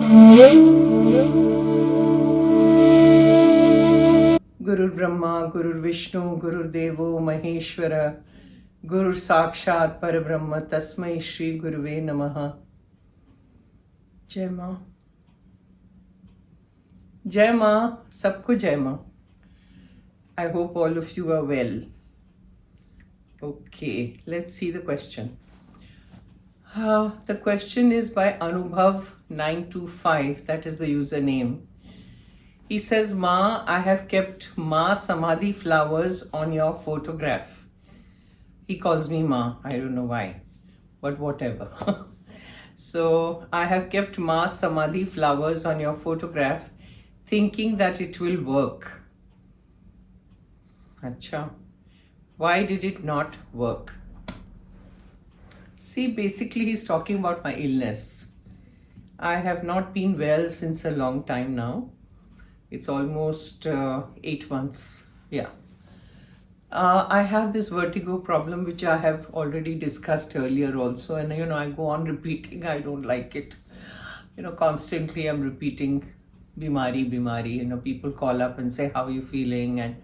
Guru Brahma, Guru Vishnu, Guru Devo Maheshwara, Guru Sakshat Parabrahma, Tasmai Shri Guruve Namaha. Jai Ma. Jai Ma, Sabko Jai Ma. I hope all of you are well. Okay, let's see the question. The question is by Anubhav925, that is the username. He says, Ma, I have kept Ma Samadhi flowers on your photograph. He calls me Ma, I don't know why, but whatever. So, I have kept Ma Samadhi flowers on your photograph, thinking that it will work. Acha. Why did it not work? See, basically he's talking about my illness. I have not been well since a long time now. It's almost 8 months. Yeah. I have this vertigo problem, which I have already discussed earlier also. And, I go on repeating. I don't like it. Constantly I'm repeating, bimari, bimari. People call up and say, how are you feeling? And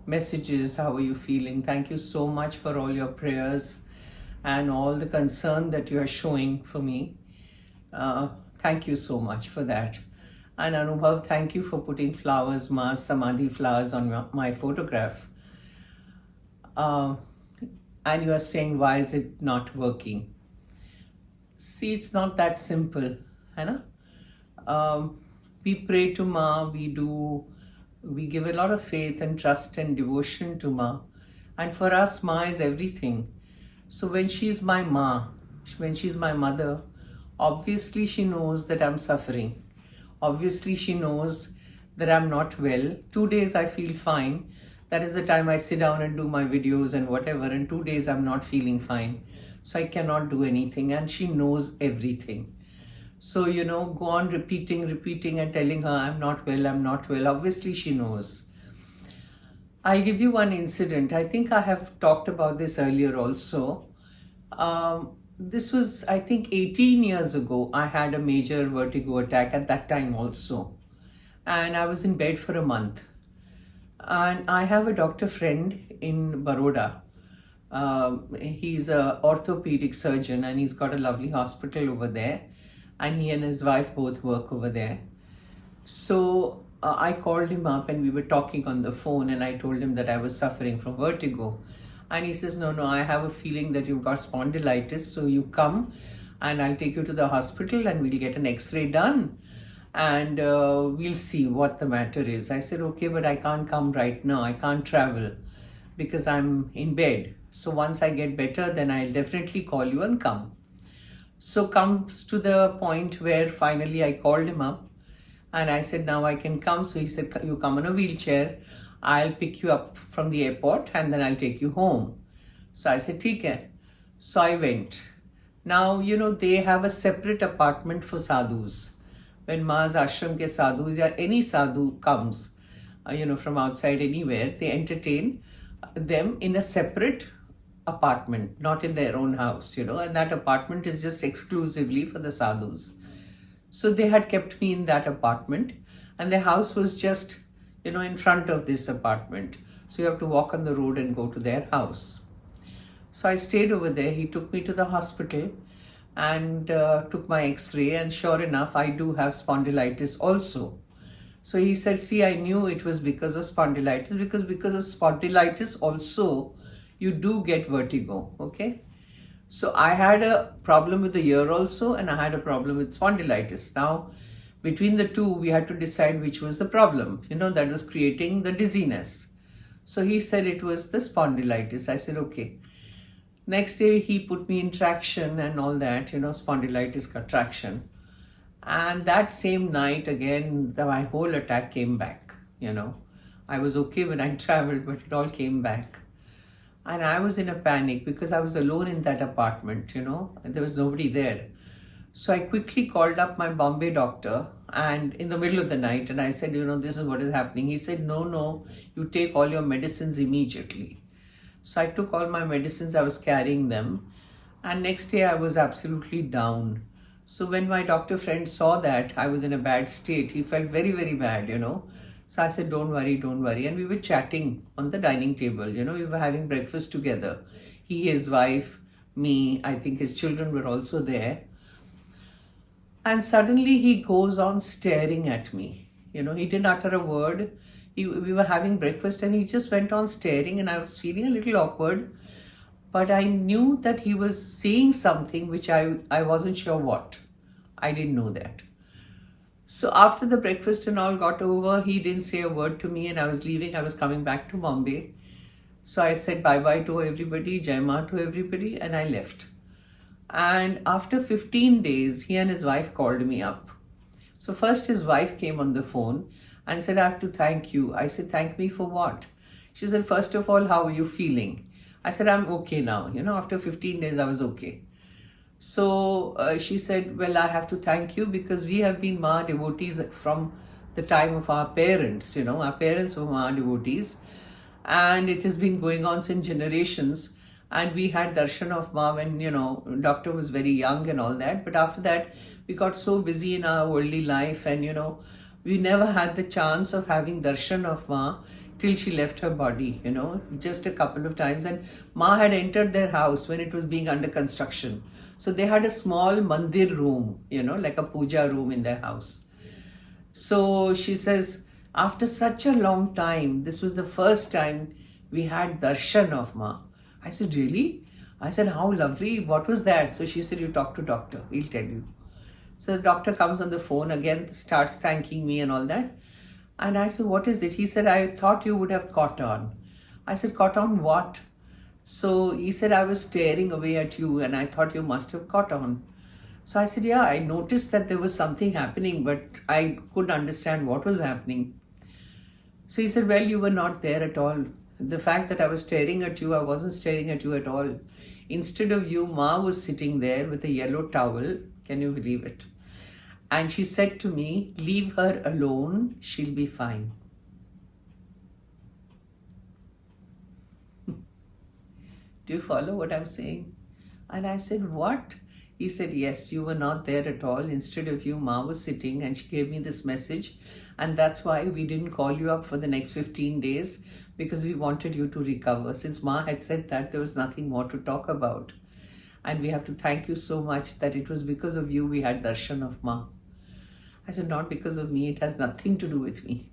messages, how are you feeling? Thank you so much for all your prayers and all the concern that you are showing for me. Thank you so much for that. And Anubhav, thank you for putting flowers, Ma Samadhi flowers on my photograph. And you are saying, why is it not working? See, it's not that simple. We pray to Ma, we give a lot of faith and trust and devotion to Ma. And for us, Ma is everything. So when she's my Ma, when she's my mother, obviously she knows that I'm suffering. Obviously, she knows that I'm not well. 2 days I feel fine. That is the time I sit down and do my videos and whatever. And 2 days I'm not feeling fine. So I cannot do anything. And she knows everything. So, go on repeating and telling her, I'm not well, I'm not well. Obviously, she knows. I'll give you one incident. I think I have talked about this earlier also. This was, I think, 18 years ago. I had a major vertigo attack at that time also. And I was in bed for a month. And I have a doctor friend in Baroda. He's an orthopedic surgeon and he's got a lovely hospital over there. And he and his wife both work over there. So I called him up and we were talking on the phone and I told him that I was suffering from vertigo. And he says, no, I have a feeling that you've got spondylitis. So you come and I'll take you to the hospital and we'll get an x-ray done. And we'll see what the matter is. I said, okay, but I can't come right now. I can't travel because I'm in bed. So once I get better, then I'll definitely call you and come. So comes to the point where finally I called him up and I said, now I can come. So he said, you come in a wheelchair. I'll pick you up from the airport and then I'll take you home. So I said, theek hai. So I went. Now, they have a separate apartment for sadhus. When Ma's ashram ke sadhus or any sadhu comes, from outside anywhere, they entertain them in a separate apartment, not in their own house, and that apartment is just exclusively for the sadhus. So they had kept me in that apartment and the house was just in front of this apartment. So you have to walk on the road and go to their house. So I stayed over there. He took me to the hospital and took my x-ray. And sure enough, I do have spondylitis also. So he said, see, I knew it was because of spondylitis, because of spondylitis also, you do get vertigo, okay? So I had a problem with the ear also, and I had a problem with spondylitis. Now, between the two, we had to decide which was the problem, that was creating the dizziness. So he said it was the spondylitis. I said, okay. Next day, he put me in traction and all that, spondylitis traction. And that same night, again, my whole attack came back, I was okay when I traveled, but it all came back. And I was in a panic because I was alone in that apartment, and there was nobody there. So I quickly called up my Bombay doctor and in the middle of the night and I said, this is what is happening. He said, no, you take all your medicines immediately. So I took all my medicines, I was carrying them. And next day I was absolutely down. So when my doctor friend saw that I was in a bad state, he felt very, very bad, So I said, don't worry, don't worry. And we were chatting on the dining table, we were having breakfast together. He, his wife, me, I think his children were also there. And suddenly he goes on staring at me. He didn't utter a word. We were having breakfast and he just went on staring, and I was feeling a little awkward. But I knew that he was saying something which I wasn't sure what. I didn't know that. So after the breakfast and all got over, he didn't say a word to me, and I was leaving. I was coming back to Bombay. So I said bye-bye to everybody, Jaima to everybody, and I left. And after 15 days, he and his wife called me up. So first his wife came on the phone and said, I have to thank you. I said, thank me for what? She said, first of all, how are you feeling? I said, I'm okay now. After 15 days, I was okay. So she said, well, I have to thank you because we have been Ma devotees from the time of our parents. Our parents were Ma devotees. And it has been going on since generations. And we had darshan of Ma when, doctor was very young and all that. But after that, we got so busy in our worldly life and, we never had the chance of having darshan of Ma till she left her body, just a couple of times. And Ma had entered their house when it was being under construction. So they had a small mandir room, like a puja room in their house. So she says, after such a long time, this was the first time we had darshan of Ma. I said, really? I said, how lovely. What was that? So she said, you talk to doctor. He'll tell you. So the doctor comes on the phone again, starts thanking me and all that. And I said, what is it? He said, I thought you would have caught on. I said, caught on what? So he said, I was staring away at you and I thought you must have caught on. So I said, yeah, I noticed that there was something happening, but I couldn't understand what was happening. So he said, well, you were not there at all. The fact that I was staring at you, I wasn't staring at you at all. Instead of you, Ma was sitting there with a yellow towel. Can you believe it? And she said to me, leave her alone, she'll be fine. Do you follow what I'm saying? And I said, what? He said, yes, you were not there at all. Instead of you, Ma was sitting and she gave me this message. And that's why we didn't call you up for the next 15 days because we wanted you to recover. Since Ma had said that, there was nothing more to talk about. And we have to thank you so much that it was because of you we had darshan of Ma. I said, not because of me, it has nothing to do with me.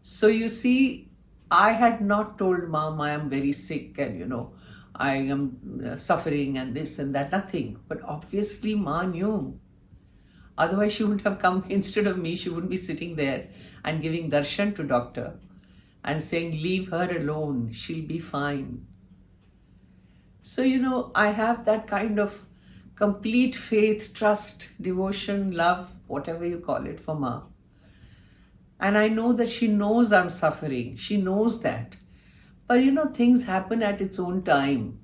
So you see, I had not told Mom I am very sick and I am suffering and this and that, nothing. But obviously Ma knew. Otherwise she wouldn't have come instead of me. She wouldn't be sitting there and giving darshan to doctor and saying, leave her alone, she'll be fine. So, I have that kind of complete faith, trust, devotion, love, whatever you call it, for Ma. And I know that she knows I'm suffering. She knows that. But things happen at its own time.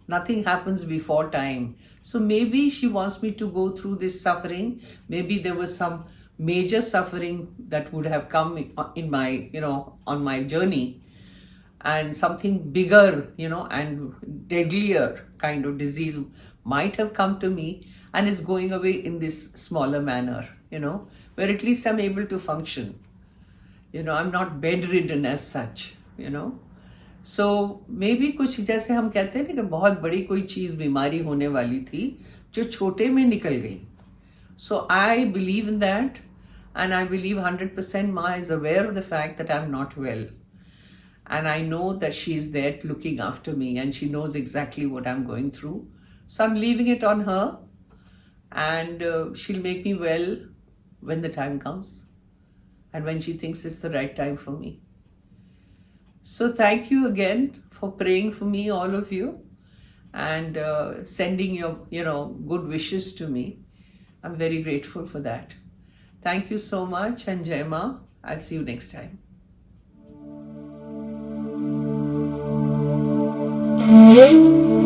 Nothing happens before time. So maybe she wants me to go through this suffering. Maybe there was some major suffering that would have come in my, on my journey. And something bigger, and deadlier kind of disease might have come to me and is going away in this smaller manner, where at least I'm able to function. I'm not bedridden as such, So maybe कुछ जैसे हम कहते हैं ना कि बहुत बड़ी कोई चीज बीमारी होने वाली थी जो छोटे में निकल गई. So I believe in that, and I believe 100% Ma is aware of the fact that I'm not well. And I know that she's there looking after me and she knows exactly what I'm going through. So I'm leaving it on her, and she'll make me well when the time comes and when she thinks it's the right time for me. So thank you again for praying for me, all of you, and sending your, good wishes to me. I'm very grateful for that. Thank you so much, and Jai Ma. I'll see you next time.